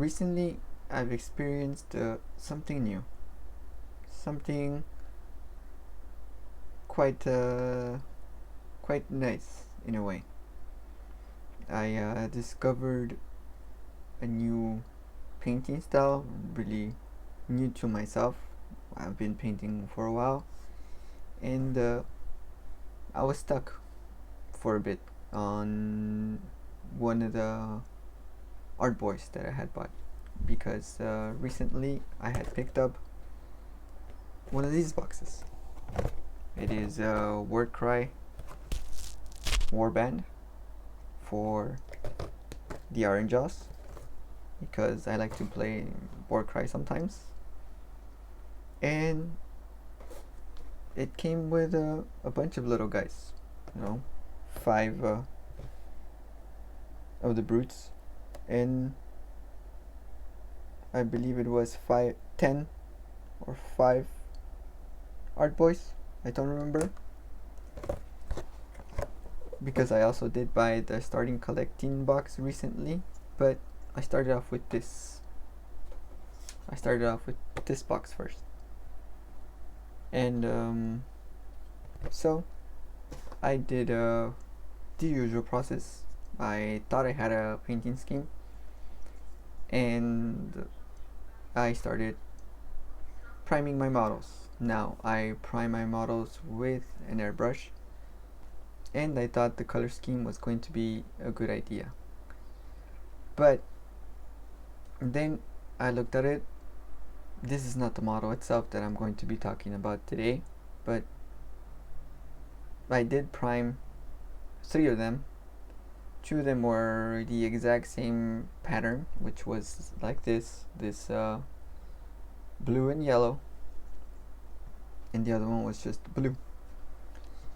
recently I've experienced something new, something quite quite nice in a way. I discovered a new painting style, really new to myself. I've been painting for a while, and I was stuck for a bit on one of the art boys that I had bought because recently I had picked up one of these boxes. It is a Warcry warband for the Ironjawz because I like to play Warcry sometimes, and it came with a bunch of little guys, you know, five of the brutes, and I believe it was 10 or 5 art boys. I don't remember because I also did buy the starting collecting box recently, but I started off with this. I started off with this box first, and so I did the usual process. I thought I had a painting scheme, and I started priming my models. Now I prime my models with an airbrush, and I thought the color scheme was going to be a good idea. But then I looked at it. This is not the model itself that I'm going to be talking about today, but I did prime 3 of them. 2 of them were the exact same pattern, which was like this blue and yellow, and the other one was just blue.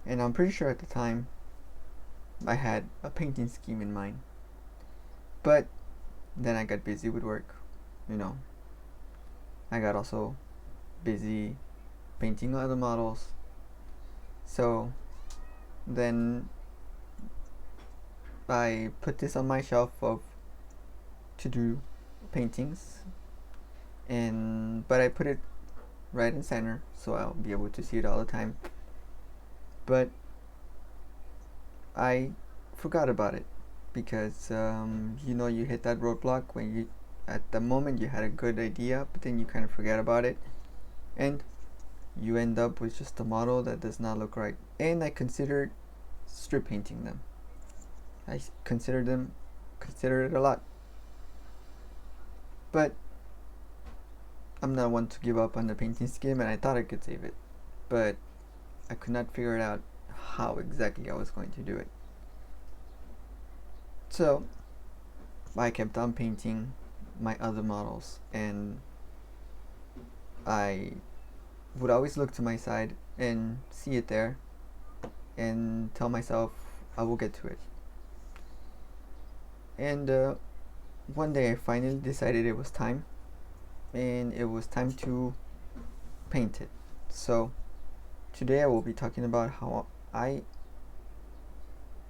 And I'm pretty sure at the time I had a painting scheme in mind, but then I got busy with work, you know. I got also busy painting other models, so then I put this on my shelf of to do paintings, and but I put it right in center so I'll be able to see it all the time. But I forgot about it because you hit that roadblock when you at the moment you had a good idea, but then you kind of forget about it, and you end up with just a model that does not look right. And I considered strip painting them. I considered it a lot, but I'm not one to give up on the painting scheme, and I thought I could save it, but I could not figure out how exactly I was going to do it. So I kept on painting my other models, and I would always look to my side and see it there and tell myself I will get to it. And one day I finally decided it was time, and it was time to paint it. So today I will be talking about how I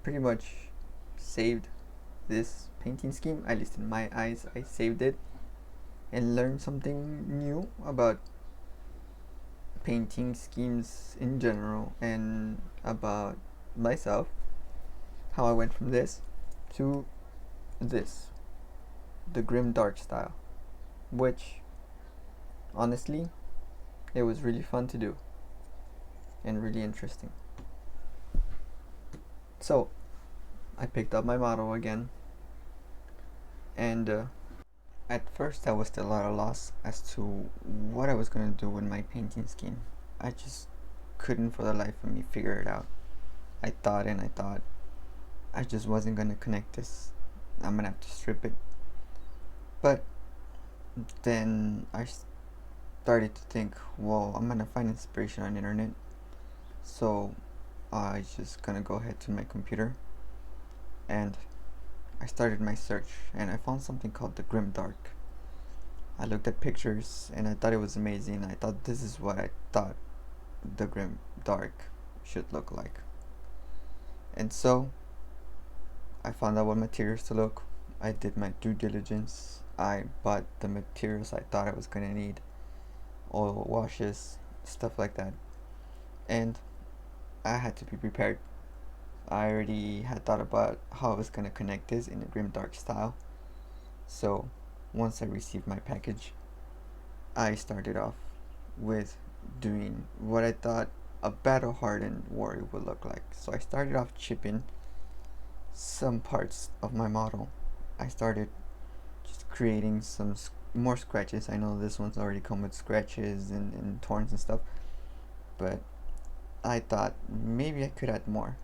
pretty much saved this painting scheme. At least in my eyes, I saved it and learned something new about painting schemes in general and about myself, how I went from this to this, the grim dark style, which honestly it was really fun to do and really interesting. So I picked up my model again, and at first I was still at a loss as to what I was going to do with my painting scheme. I just couldn't for the life of me figure it out. I thought and I thought I just wasn't going to connect this. I'm going to have to strip it. But then I started to think, well, I'm going to find inspiration on the internet. So I just going to go ahead to my computer, and I started my search, and I found something called the grim dark. I looked at pictures and I thought it was amazing. I thought this is what I thought the grim dark should look like. And so I found out what materials to look. I did my due diligence I bought the materials I thought I was gonna need, oil washes, stuff like that, and I had to be prepared. I already had thought about how I was gonna connect this in a grimdark style. So once I received my package, I started off with doing what I thought a battle hardened warrior would look like. So I started off chipping some parts of my model. I started just creating some more scratches. I know this one's already come with scratches and torns and stuff, but I thought maybe I could add more.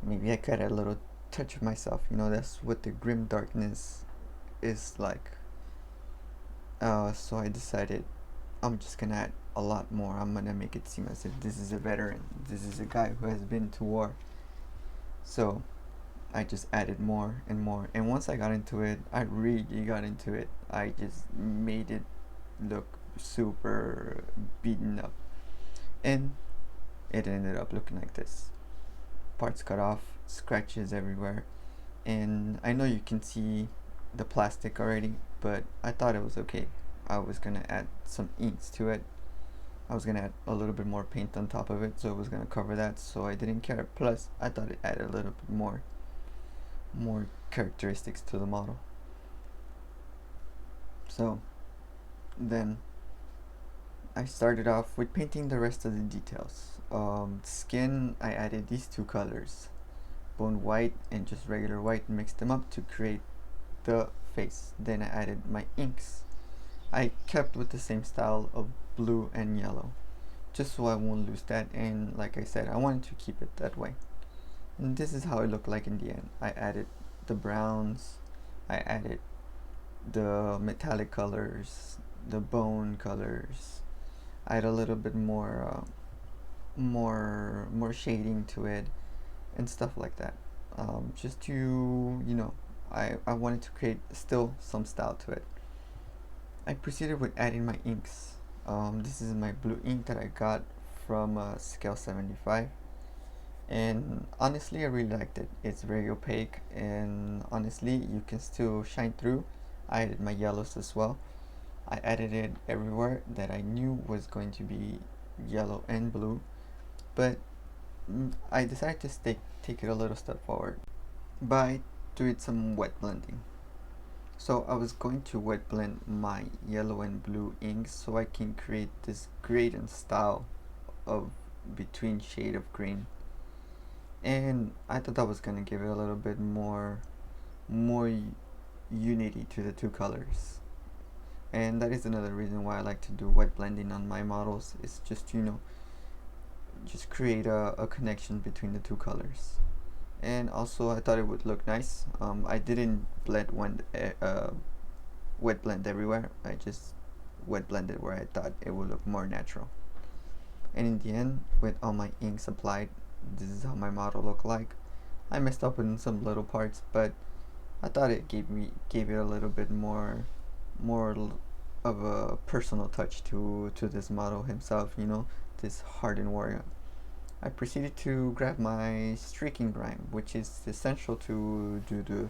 Maybe I could add a little touch of myself. You know, that's what the grim darkness is like. So I decided I'm just gonna add a lot more. I'm gonna make it seem as if this is a veteran. This is a guy who has been to war. So I just added more and more. And once I got into it, I really got into it. I just made it look super beaten up. And it ended up looking like this. Parts cut off, scratches everywhere. And I know you can see the plastic already, but I thought it was okay. I was gonna add some inks to it. I was gonna add a little bit more paint on top of it, so it was gonna cover that, so I didn't care. Plus I thought it added a little bit more characteristics to the model. So then I started off with painting the rest of the details. Skin, I added these two colors, bone white and just regular white, mixed them up to create the face. Then I added my inks. I kept with the same style of blue and yellow, just so I won't lose that, and like I said, I wanted to keep it that way. And this is how it looked like in the end. I added the browns, I added the metallic colors, the bone colors. I had a little bit more shading to it and stuff like that. Just to, I wanted to create still some style to it. I proceeded with adding my inks. This is my blue ink that I got from scale 75, and honestly I really liked it. It's very opaque, and honestly you can still shine through. I added my yellows as well. I added it everywhere that I knew was going to be yellow and blue, but I decided to take it a little step forward by doing some wet blending. So I was going to wet blend my yellow and blue inks so I can create this gradient style of between shade of green. And I thought that was gonna give it a little bit more unity to the two colors. And that is another reason why I like to do wet blending on my models. It's just, just create a connection between the two colors. And also I thought it would look nice. I didn't wet blend everywhere. I just wet blended where I thought it would look more natural. And in the end, with all my inks applied, this is how my model looked like. I messed up in some little parts, but I thought it gave it a little bit more of a personal touch to this model himself, this hardened warrior. I proceeded to grab my streaking grime, which is essential to do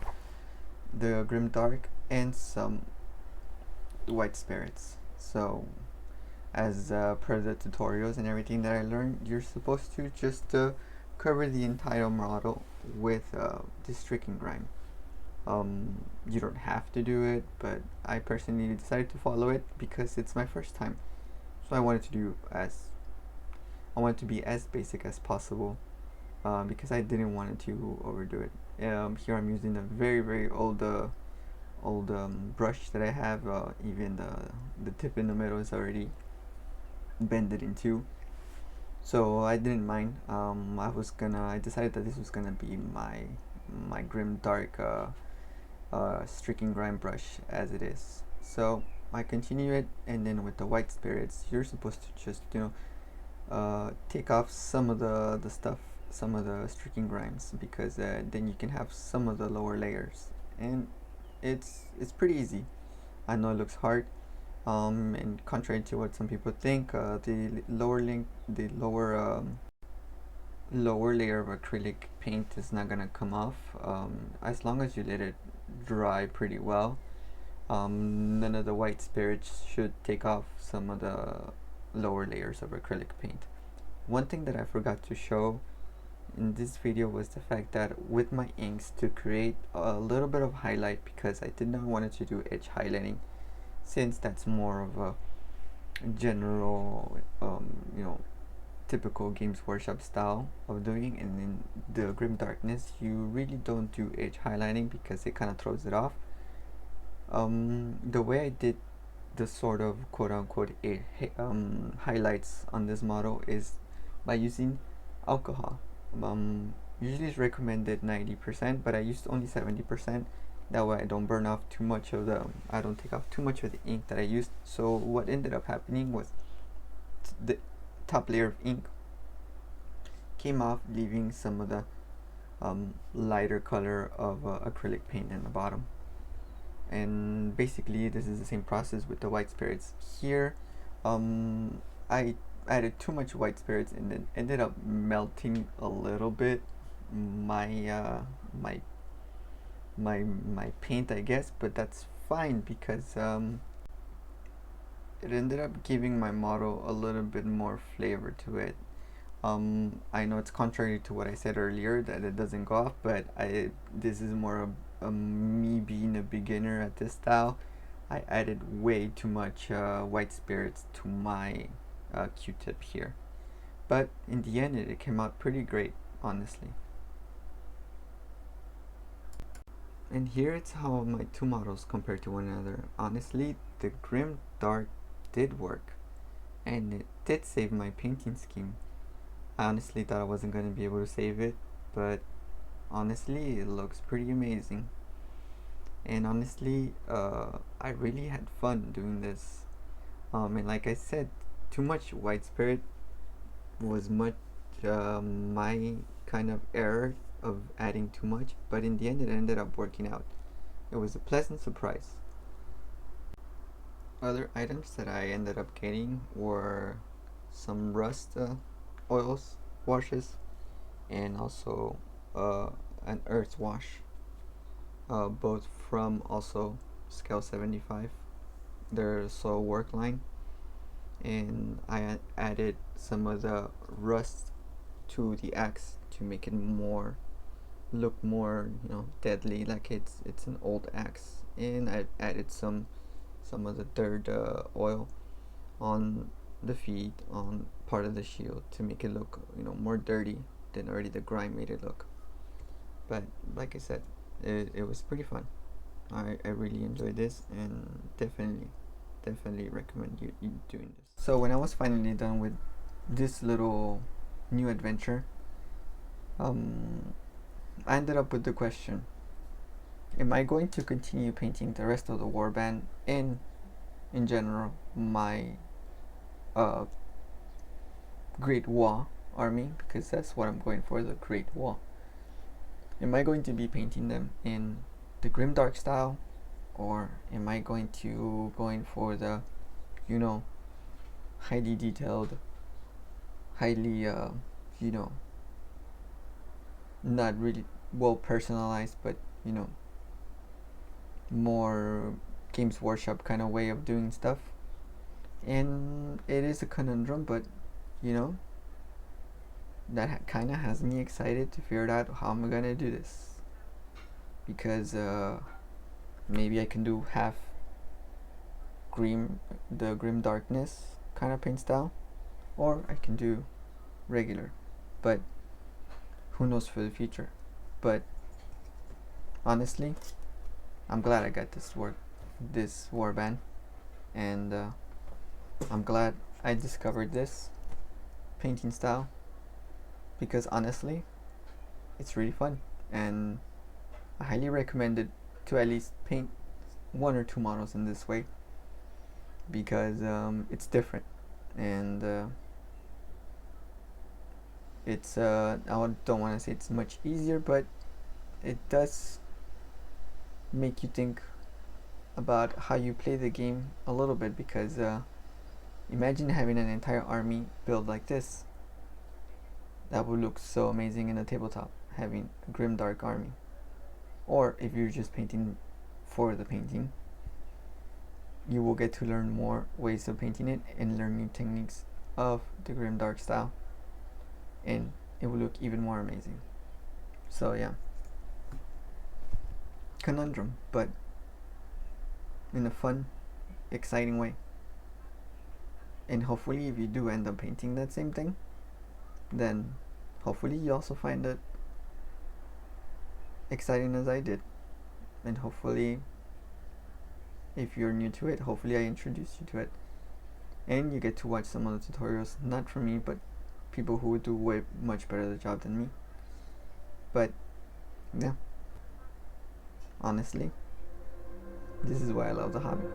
the grim dark and some white spirits. So as per the tutorials and everything that I learned, you're supposed to just cover the entire model with this streaking grime. You don't have to do it, but I personally decided to follow it because it's my first time. So I wanted to be as basic as possible, because I didn't want to overdo it. Here I'm using a very old brush that I have. Even the tip in the middle is already bended in two, so I didn't mind. I decided that this was gonna be my grim dark streaking grime brush as it is. So I continue it, and then with the white spirits, you're supposed to just take off some of the stuff, some of the streaking grimes, because then you can have some of the lower layers, and it's pretty easy. I know it looks hard, and contrary to what some people think, the lower layer of acrylic paint is not gonna come off, as long as you let it dry pretty well. none of the white spirits should take off some of the lower layers of acrylic paint. One thing that I forgot to show in this video was the fact that with my inks, to create a little bit of highlight, because I did not want to do edge highlighting, since that's more of a general typical Games Workshop style of doing, and in the Grim Darkness you really don't do edge highlighting because it kind of throws it off. The way I did the sort of quote-unquote highlights on this model is by using alcohol. Usually it's recommended 90%, but I used only 70%. That way I don't burn off too much of I don't take off too much of the ink that I used. So what ended up happening was the top layer of ink came off, leaving some of the lighter color of acrylic paint in the bottom. And basically this is the same process with the white spirits. Here I added too much white spirits and then ended up melting a little bit my paint, I guess, but that's fine because it ended up giving my model a little bit more flavor to it. I know it's contrary to what I said earlier that it doesn't go off, but this is more me being a beginner at this style. I added way too much white spirits to my Q-tip here, but in the end it came out pretty great, honestly. And here it's how my two models compare to one another. Honestly, the Grim Dark did work, and it did save my painting scheme. I honestly thought I wasn't going to be able to save it, but honestly it looks pretty amazing. And honestly, I really had fun doing this. And like I said, too much white spirit was much my kind of error of adding too much, but in the end it ended up working out. It was a pleasant surprise. Other items that I ended up getting were some rust oils, washes, and also an earth wash, both from also scale 75. They're so work line, and I added some of the rust to the axe to make it look more deadly, like it's an old axe. And I added some of the dirt oil on the feet, on part of the shield, to make it look more dirty than already the grime made it look. But like I said, it was pretty fun. I really enjoyed this, and definitely recommend you doing this. So when I was finally done with this little new adventure, I ended up with the question: am I going to continue painting the rest of the warband and in general my Great Wall army, because that's what I'm going for, the Great Wall. Am I going to be painting them in the grimdark style, or am I going for the highly detailed, highly not really well personalized, but more Games Workshop kind of way of doing stuff? And it is a conundrum, but that kind of has me excited to figure out how I'm gonna do this, because maybe I can do half the grim darkness kind of paint style, or I can do regular, but who knows for the future. But honestly, I'm glad I got this warband, and I'm glad I discovered this painting style, because honestly it's really fun, and I highly recommend it to at least paint one or two models in this way, because it's different, and it's I don't want to say it's much easier, but it does make you think about how you play the game a little bit, because imagine having an entire army built like this. That would look so amazing in a tabletop, having a grimdark army. Or if you're just painting for the painting, you will get to learn more ways of painting it and learn new techniques of the grimdark style, and it will look even more amazing. So yeah, conundrum, but in a fun, exciting way. And hopefully if you do end up painting that same thing, then hopefully you also find it exciting as I did. And hopefully if you're new to it, hopefully I introduced you to it, and you get to watch some other tutorials, not from me, but people who do way much better the job than me. But yeah, honestly, this is why I love the hobby.